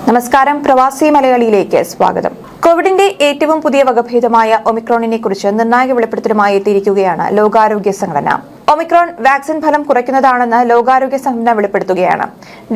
നമസ്കാരം, പ്രവാസി മലയാളിയിലേക്ക് സ്വാഗതം. കോവിഡിന്റെ ഏറ്റവും പുതിയ വകഭേദമായ ഒമിക്രോണിനെ കുറിച്ച് നിർണായക വെളിപ്പെടുത്തലുമായി എത്തിയിരിക്കുകയാണ് ലോകാരോഗ്യ സംഘടന. ഒമിക്രോൺ വാക്സിൻ ഫലം കുറയ്ക്കുന്നതാണെന്ന് ലോകാരോഗ്യ സംഘടന വെളിപ്പെടുത്തുകയാണ്.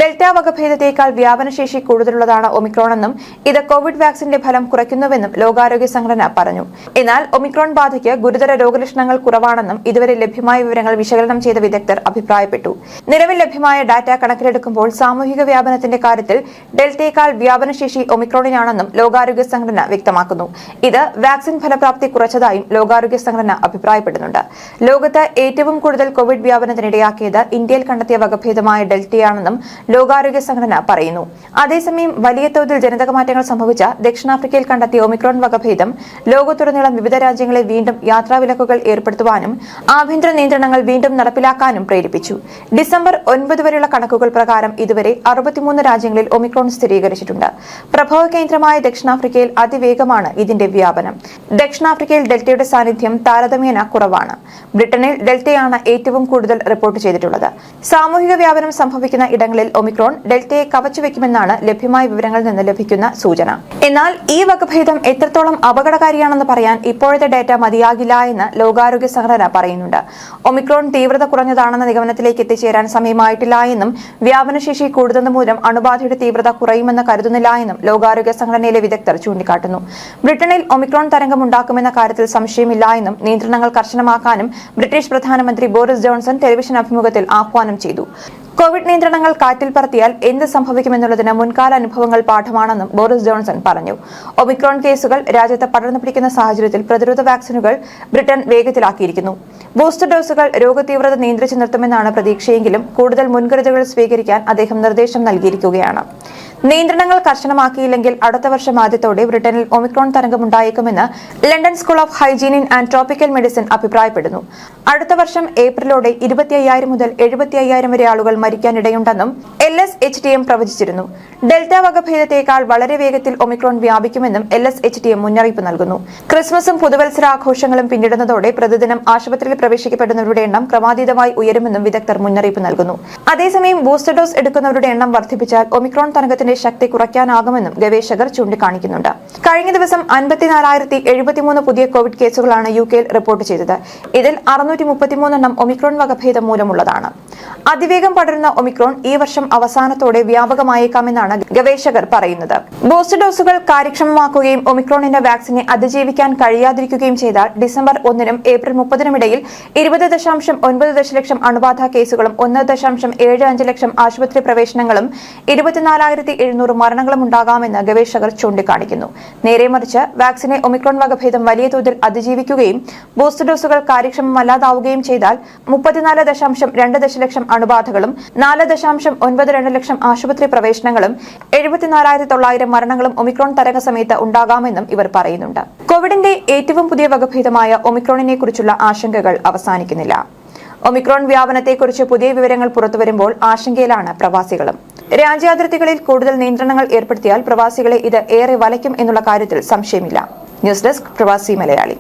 ഡെൽറ്റ വകഭേദത്തേക്കാൾ വ്യാപനശേഷി കൂടുതലുള്ളതാണ് ഒമിക്രോൺ എന്നും ഇത് കോവിഡ് വാക്സിന്റെ ഫലം കുറയ്ക്കുന്നുവെന്നും ലോകാരോഗ്യ സംഘടന പറഞ്ഞു. എന്നാൽ ഒമിക്രോൺ ബാധയ്ക്ക് ഗുരുതര രോഗലക്ഷണങ്ങൾ കുറവാണെന്നും ഇതുവരെ ലഭ്യമായ വിവരങ്ങൾ വിശകലനം ചെയ്ത വിദഗ്ധർ അഭിപ്രായപ്പെട്ടു. നിലവിൽ ലഭ്യമായ ഡാറ്റ കണക്കിലെടുക്കുമ്പോൾ സാമൂഹിക വ്യാപനത്തിന്റെ കാര്യത്തിൽ ഡെൽറ്റയേക്കാൾ വ്യാപനശേഷി ഒമിക്രോണിനാണെന്നും ലോകാരോഗ്യ സംഘടന വ്യക്തമാക്കുന്നു. ഇത് വാക്സിൻ ഫലപ്രാപ്തി കുറച്ചതായും ലോകാരോഗ്യ സംഘടന അഭിപ്രായപ്പെടുന്നുണ്ട്. ലോകത്ത് ഏറ്റവും കൂടുതൽ കോവിഡ് വ്യാപനത്തിനിടയാക്കിയത് ഇന്ത്യയിൽ കണ്ടെത്തിയ വകഭേദമായ ഡെൽറ്റയാണെന്നും ലോകാരോഗ്യ സംഘടന പറയുന്നു. അതേസമയം വലിയ തോതിൽ ജനിതക മാറ്റങ്ങൾ സംഭവിച്ച ദക്ഷിണാഫ്രിക്കയിൽ കണ്ടെത്തിയ ഒമിക്രോൺ വകഭേദം ലോകത്തുടനീളം വിവിധ രാജ്യങ്ങളെ വീണ്ടും യാത്രാവിലക്കുകൾ ഏർപ്പെടുത്തുവാനും ആഭ്യന്തര നിയന്ത്രണങ്ങൾ വീണ്ടും നടപ്പിലാക്കാനും പ്രേരിപ്പിച്ചു. ഡിസംബർ 9 വരെയുള്ള കണക്കുകൾ പ്രകാരം ഇതുവരെ 63 രാജ്യങ്ങളിൽ ഒമിക്രോൺ സ്ഥിരീകരിച്ചിട്ടുണ്ട്. പ്രഭവ കേന്ദ്രമായ ദക്ഷിണാഫ്രിക്കയിൽ അതിവേഗമാണ് ഇതിന്റെ വ്യാപനം. ദക്ഷിണാഫ്രിക്കയിൽ ഡെൽറ്റയുടെ സാന്നിധ്യം താരതമ്യേന കുറവാണ്. ബ്രിട്ടനിൽ ഡെൽറ്റയാണ് ഏറ്റവും കൂടുതൽ റിപ്പോർട്ട് ചെയ്തിട്ടുള്ളത്. സാമൂഹിക വ്യാപനം സംഭവിക്കുന്ന ഇടങ്ങളിൽ ഒമിക്രോൺ ഡെൽറ്റയെ കവച്ചുവെക്കുമെന്നാണ് ലഭ്യമായ വിവരങ്ങളിൽ നിന്ന് ലഭിക്കുന്ന സൂചന. എന്നാൽ ഈ വകഭേദം എത്രത്തോളം അപകടകാരിയാണെന്ന് പറയാൻ ഇപ്പോഴത്തെ ഡാറ്റ മതിയാകില്ല എന്ന് ലോകാരോഗ്യ സംഘടന പറയുന്നുണ്ട്. ഒമിക്രോൺ തീവ്രത കുറഞ്ഞതാണെന്ന നിഗമനത്തിലേക്ക് എത്തിച്ചേരാൻ സമയമായിട്ടില്ല എന്നും വ്യാപനശേഷി കൂടുന്നത് മൂലം അണുബാധയുടെ തീവ്രത കുറയുമെന്ന് കരുതുന്നില്ല എന്നും ലോകാരോഗ്യ സംഘടനയിലെ വിദഗ്ധർ ചൂണ്ടിക്കാട്ടുന്നു. ബ്രിട്ടനിൽ ഒമിക്രോൺ തരംഗം ഉണ്ടാക്കുമെന്ന കാര്യത്തിൽ സംശയമില്ല എന്നും നിയന്ത്രണങ്ങൾ കർശനമാക്കാനും ബ്രിട്ടീഷ് പ്രധാനമന്ത്രി ബോറിസ് ജോൺസൺ ടെലിവിഷൻ അഭിമുഖത്തിൽ ആഹ്വാനം ചെയ്തു. കോവിഡ് നിയന്ത്രണങ്ങൾ കാറ്റിൽ പറത്തിയാൽ എന്ത് സംഭവിക്കുമെന്നുള്ളതിന് മുൻകാല അനുഭവങ്ങൾ പാഠമാണെന്നും ബോറിസ് ജോൺസൺ പറഞ്ഞു. ഒമിക്രോൺ കേസുകൾ രാജ്യത്ത് പടർന്നു പിടിക്കുന്ന സാഹചര്യത്തിൽ പ്രതിരോധ വാക്സിനുകൾ ബ്രിട്ടൻ വേഗത്തിലാക്കിയിരിക്കുന്നു. ബൂസ്റ്റർ ഡോസുകൾ രോഗതീവ്രത നിയന്ത്രിച്ചു നിർത്തുമെന്നാണ് പ്രതീക്ഷയെങ്കിലും കൂടുതൽ മുൻകരുതലുകൾ സ്വീകരിക്കാൻ അദ്ദേഹം നിർദ്ദേശം നൽകിയിരിക്കുകയാണ്. നിയന്ത്രണങ്ങൾ കർശനമാക്കിയില്ലെങ്കിൽ അടുത്ത വർഷം ആദ്യത്തോടെ ബ്രിട്ടനിൽ ഒമിക്രോൺ തരംഗമുണ്ടായേക്കുമെന്ന് London school of hygiene and tropical medicine അഭിപ്രായപ്പെടുന്നു. അടുത്ത വർഷം ഏപ്രിലോടെ 25,000 മുതൽ 75,000 വരെ ആളുകൾ മരിക്കാനിടയുണ്ടെന്നും LSHTM പ്രവചിച്ചിരുന്നു. ഡെൽറ്റ വകഭേദത്തേക്കാൾ വളരെ വേഗത്തിൽ ഒമിക്രോൺ വ്യാപിക്കുമെന്നും LSHTM മുന്നറിയിപ്പ് നൽകുന്നു. ക്രിസ്മസും പുതുവത്സരാഘോഷങ്ങളും പിന്നിടുന്നതോടെ പ്രതിദിനം ആശുപത്രിയിൽ പ്രവേശിക്കപ്പെടുന്നവരുടെ എണ്ണം ക്രമാതീതമായി ഉയരുമെന്നും വിദഗ്ധർ മുന്നറിയിപ്പ് നൽകുന്നു. അതേസമയം ബൂസ്റ്റർ ഡോസ് എടുക്കുന്നവരുടെ എണ്ണം വർദ്ധിപ്പിച്ചാൽ ഒമിക്രോൺ തരംഗത്തിന്റെ ശക്തി കുറയ്ക്കാനാകുമെന്നും ഗവേഷകർ ചൂണ്ടിക്കാണിക്കുന്നുണ്ട്. കഴിഞ്ഞ ദിവസം 54,073 പുതിയ കോവിഡ് കേസുകളാണ് UK റിപ്പോർട്ട് ചെയ്തത്. ഇതിൽ 633 എണ്ണം ഒമിക്രോൺ വകഭേദം മൂലമുള്ളതാണ്. അതിവേഗം പടരുന്ന ഒമിക്രോൺ ഈ വർഷം അവസാനത്തോടെ വ്യാപകമായേക്കാമെന്നാണ് ഗവേഷകർ പറയുന്നത്. ബൂസ്റ്റർ ഡോസുകൾ കാര്യക്ഷമമാക്കുകയും ഒമിക്രോണിന്റെ വാക്സിനെ അതിജീവിക്കാൻ കഴിയാതിരിക്കുകയും ചെയ്താൽ ഡിസംബർ 1-നും ഏപ്രിൽ 30-നും ഇടയിൽ 20.9 ദശലക്ഷം അണുബാധ കേസുകളും 1.75 ലക്ഷം ആശുപത്രി പ്രവേശനങ്ങളും 24,700 മരണങ്ങളും ഉണ്ടാകാമെന്ന് ഗവേഷകർ ചൂണ്ടിക്കാണിക്കുന്നു. നേരെ മറിച്ച് വാക്സിനെ ഒമിക്രോൺ വകഭേദം വലിയ തോതിൽ അതിജീവിക്കുകയും ബൂസ്റ്റർ ഡോസുകൾ കാര്യക്ഷമമല്ലാതാവുകയും ചെയ്താൽ 34.2 ദശലക്ഷം അണുബാധകളും 4.92 ലക്ഷം ആശുപത്രി പ്രവേശനങ്ങളും 74,900 മരണങ്ങളും ഒമിക്രോൺ തരംഗ സമയത്ത് ഉണ്ടാകാമെന്നും ഇവർ പറയുന്നുണ്ട്. കോവിഡിന്റെ ഏറ്റവും പുതിയ വകഭേദമായ ഒമിക്രോണിനെ കുറിച്ചുള്ള ആശങ്കകൾ അവസാനിക്കുന്നില്ല. ഒമിക്രോൺ വ്യാപനത്തെക്കുറിച്ച് പുതിയ വിവരങ്ങൾ പുറത്തുവരുമ്പോൾ ആശങ്കയിലാണ് പ്രവാസികളും. രാജ്യാതിർത്തികളിൽ കൂടുതൽ നിയന്ത്രണങ്ങൾ ഏർപ്പെടുത്തിയാൽ പ്രവാസികളെ ഇത് ഏറെ വലയ്ക്കും എന്നുള്ള കാര്യത്തിൽ സംശയമില്ല. ന്യൂസ് ഡെസ്ക്, പ്രവാസി മലയാളി.